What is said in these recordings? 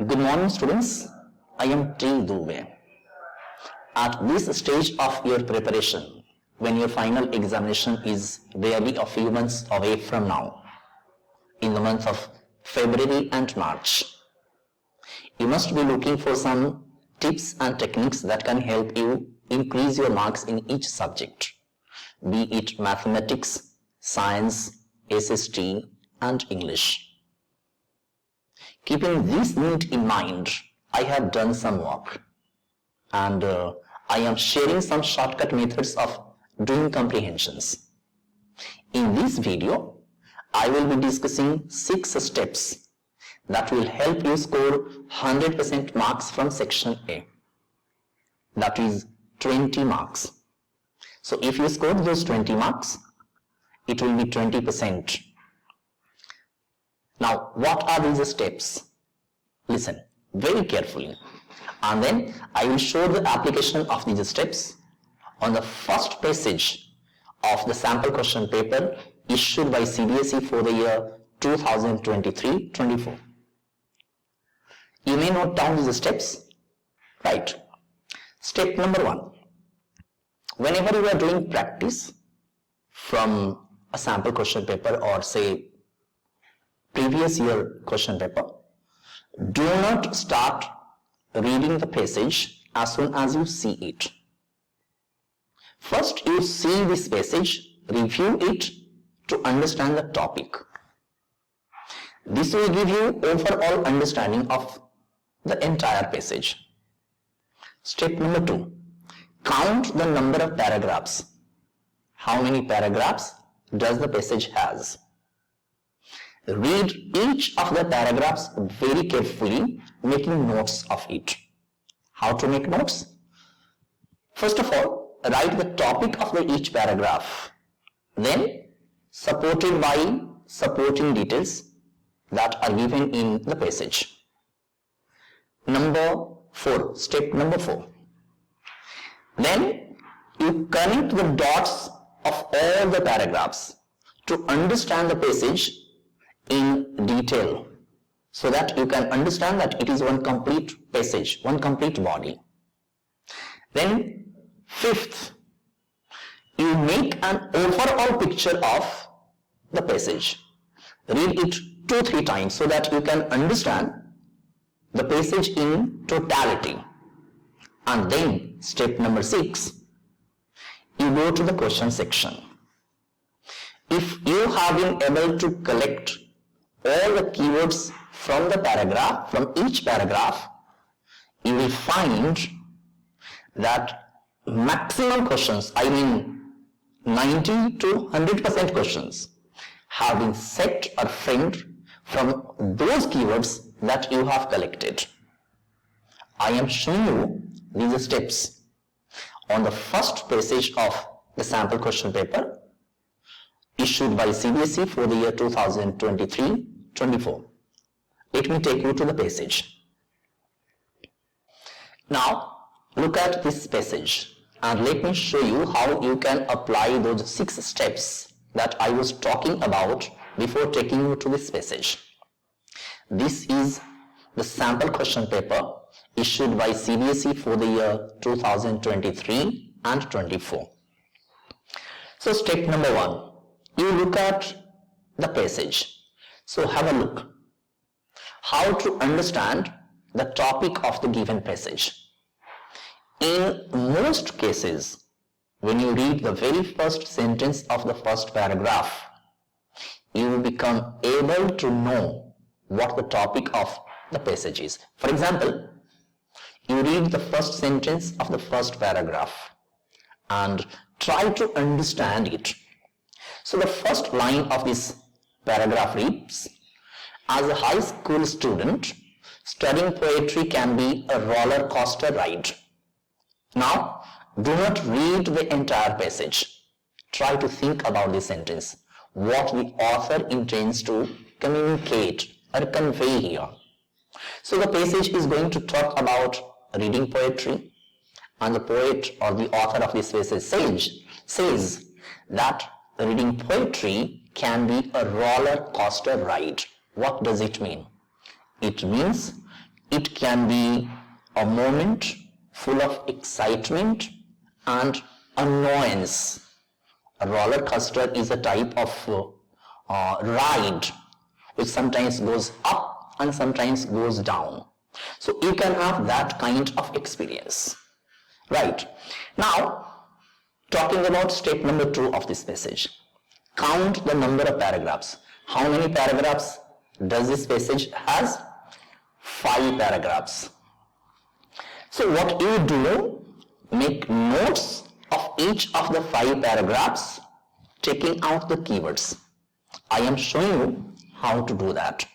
Good morning, students. I am T. Dubey. At this stage of your preparation, when your final examination is barely a few months away from now, in the month of February and March, you must be looking for some tips and techniques that can help you increase your marks in each subject, be it mathematics, science, SST, and English. Keeping this need in mind, I have done some work and I am sharing some shortcut methods of doing comprehensions. In this video, I will be discussing 6 steps that will help you score 100% marks from section A. That is 20 marks. So if you score those 20 marks, it will be 20%. Now, what are these steps? Listen very carefully, and then I will show the application of these steps on the first passage of the sample question paper issued by CBSE for the year 2023-24. You may note down these steps, right? Step number 1. Whenever you are doing practice from a sample question paper or say previous year question paper, do not start reading the passage as soon as you see it. First, you see this passage, review it to understand the topic. This will give you overall understanding of the entire passage. Step number 2. Count the number of paragraphs. How many paragraphs does the passage has? Read each of the paragraphs very carefully, making notes of it. How to make notes? First of all, write the topic of each paragraph, then supported by supporting details that are given in the passage. Step number 4. Then you connect the dots of all the paragraphs to understand the passage in detail, so that you can understand that it is one complete passage, one complete body. Then 5th, you make an overall picture of the passage. Read it 2-3 times so that you can understand the passage in totality. And then step number 6, you go to the question section. If you have been able to collect all the keywords from the paragraph, from each paragraph, you will find that maximum questions, I mean 90 to 100% questions, have been set or framed from those keywords that you have collected. I am showing you these steps on the first passage of the sample question paper issued by CBSE for the year 2023-24. Let me take you to the passage. Now, look at this passage and let me show you how you can apply those 6 steps that I was talking about before taking you to this passage. This is the sample question paper issued by CBSE for the year 2023 and 24. So step number 1. You look at the passage. So have a look. How to understand the topic of the given passage. In most cases, when you read the very first sentence of the first paragraph, you will become able to know what the topic of the passage is. For example, you read the first sentence of the first paragraph and try to understand it. So the first line of this paragraph reads, as a high school student, studying poetry can be a roller coaster ride. Now, do not read the entire passage. Try to think about this sentence, what the author intends to communicate or convey here. So the passage is going to talk about reading poetry, and the poet or the author of this passage says that reading poetry can be a roller coaster ride. What does it mean? It means It can be a moment full of excitement and annoyance. A roller coaster is a type of ride which sometimes goes up and sometimes goes down. So you can have that kind of experience. Right. Now, talking about step number 2 of this passage. Count the number of paragraphs. How many paragraphs does this passage has? 5 paragraphs. So what you do, make notes of each of the 5 paragraphs, taking out the keywords. I am showing you how to do that.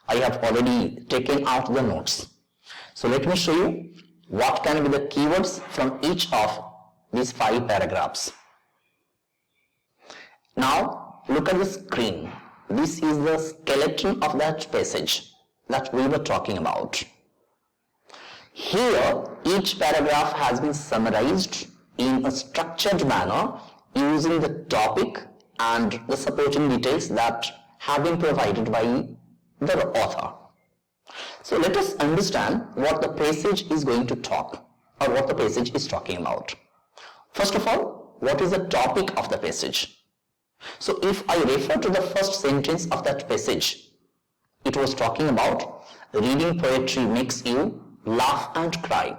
I have already taken out the notes. So let me show you what can be the keywords from each of these 5 paragraphs. Now look at the screen. This is the skeleton of that passage that we were talking about. Here each paragraph has been summarized in a structured manner using the topic and the supporting details that have been provided by the author. So let us understand what the passage is going to talk, or what the passage is talking about. First of all, what is the topic of the passage? So if I refer to the first sentence of that passage, it was talking about reading poetry makes you laugh and cry.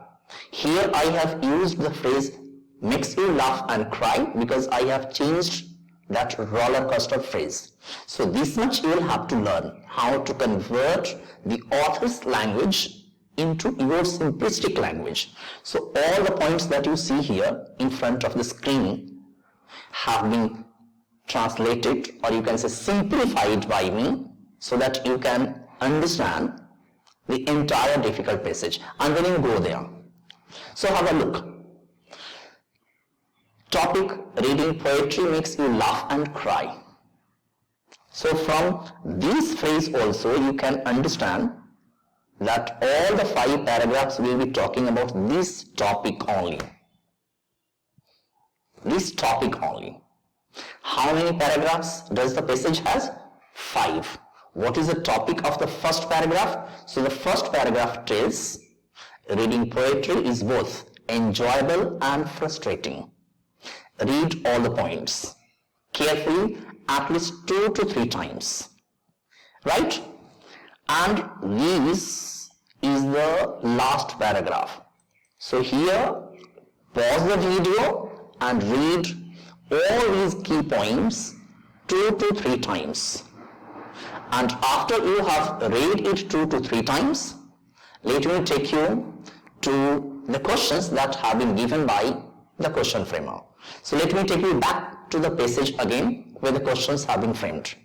Here I have used the phrase makes you laugh and cry because I have changed that roller coaster phrase. So this much you will have to learn how to convert the author's language into your simplistic language. So all the points that you see here in front of the screen have been translated, or you can say simplified by me, so that you can understand the entire difficult passage, and then you go there. So have a look. Topic: reading poetry makes you laugh and cry. So from this phrase also you can understand that all the 5 paragraphs will be talking about this topic only. This topic only. How many paragraphs does the passage has? 5. What is the topic of the first paragraph? So the first paragraph tells reading poetry is both enjoyable and frustrating. Read all the points carefully at least 2 to 3 times. Right? And this is the last paragraph. So here, pause the video and read all these key points 2 to 3 times. And after you have read it 2 to 3 times, let me take you to the questions that have been given by the question framer. So let me take you back to the passage again where the questions have been framed.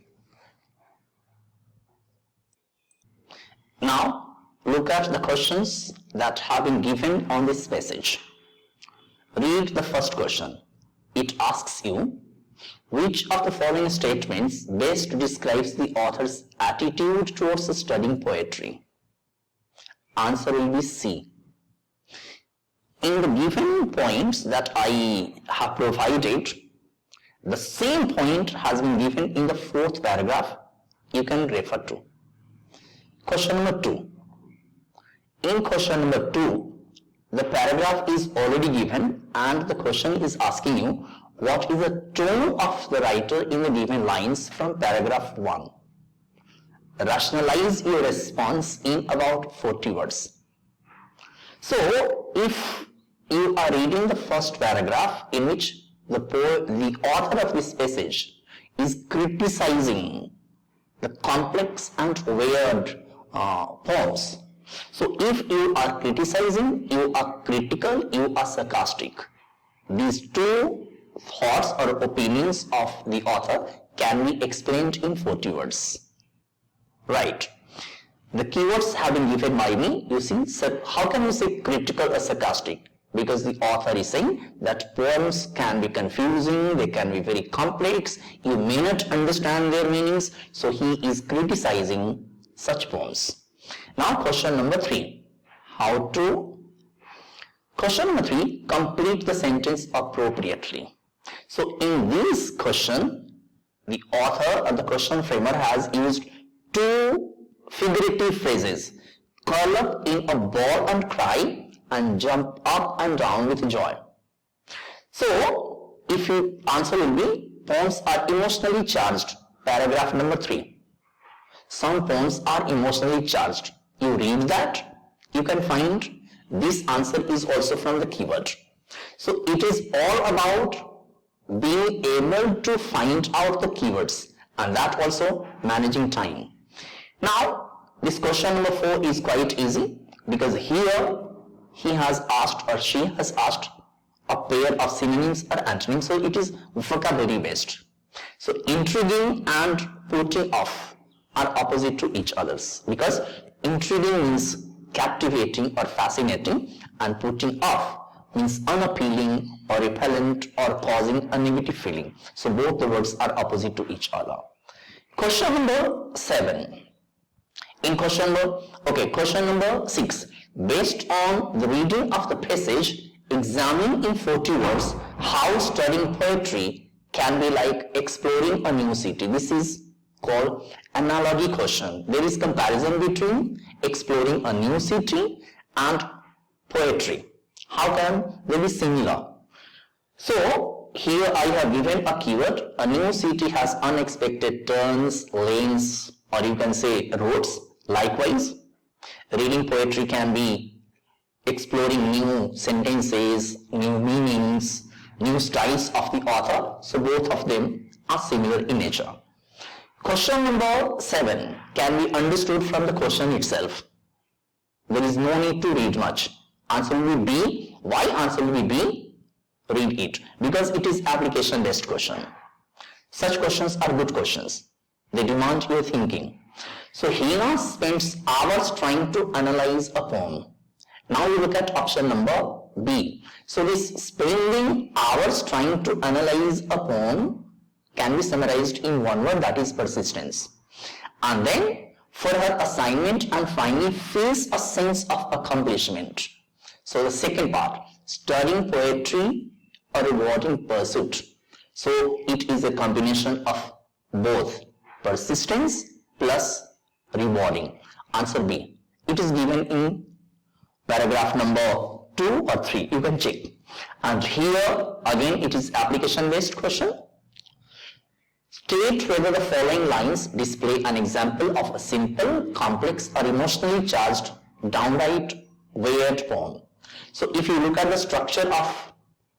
Now look at the questions that have been given on this passage. Read the first question. It asks you, which of the following statements best describes the author's attitude towards studying poetry? Answer will be C. In the given points that I have provided, the same point has been given in the 4th paragraph. You can refer to. Question number 2. In question number 2, the paragraph is already given and the question is asking you what is the tone of the writer in the given lines from paragraph 1. Rationalize your response in about 40 words. So if you are reading the first paragraph in which the author of this passage is criticizing the complex and weird poems. So if you are criticizing, you are critical, you are sarcastic. These 2 thoughts or opinions of the author can be explained in 40 words. Right. The keywords have been given by me. You see, so how can you say critical or sarcastic? Because the author is saying that poems can be confusing, they can be very complex, you may not understand their meanings, so he is criticizing such poems. Now question number 3. Question number 3, complete the sentence appropriately. So in this question, the author or the question framer has used 2 figurative phrases. curl up in a ball and cry, and jump up and down with joy. So, if your answer will be, poems are emotionally charged, paragraph number 3. Some poems are emotionally charged. You read that, you can find this answer is also from the keyword. So it is all about being able to find out the keywords, and that also managing time. Now this question number 4 is quite easy, because here he has asked or she has asked a pair of synonyms or antonyms, so it is vocabulary based. So intriguing and putting off are opposite to each others, because intriguing means captivating or fascinating, and putting off means unappealing or repellent or causing a negative feeling. So both the words are opposite to each other. Question number 7. Question number 6. Based on the reading of the passage, examine in 40 words how studying poetry can be like exploring a new city. This is called analogy question. There is comparison between exploring a new city and poetry. How can they be similar? So here I have given a keyword. A new city has unexpected turns, lanes, or you can say roads. Likewise, reading poetry can be exploring new sentences, new meanings, new styles of the author. So both of them are similar in nature. Question number 7 can be understood from the question itself. There is no need to read much. Answer will be B. Why answer will be B? Read it. Because it is application based question. Such questions are good questions. They demand your thinking. So Hina spends hours trying to analyze a poem. Now you look at option number B. So this spending hours trying to analyze a poem can be summarized in one word, that is persistence. And then for her assignment and finally feels a sense of accomplishment. So the second part, studying poetry a rewarding pursuit. So it is a combination of both persistence plus rewarding. Answer B. It is given in paragraph number 2 or 3. You can check. And here again it is application based question. State whether the following lines display an example of a simple, complex or emotionally charged, downright weird poem. So if you look at the structure of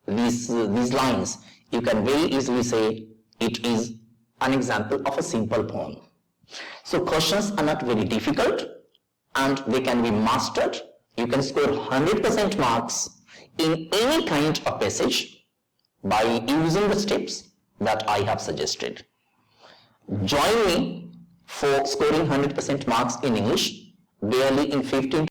these lines, you can very easily say it is an example of a simple poem. So questions are not very difficult and they can be mastered. You can score 100% marks in any kind of passage by using the steps that I have suggested. Join me for scoring 100% marks in English barely in 15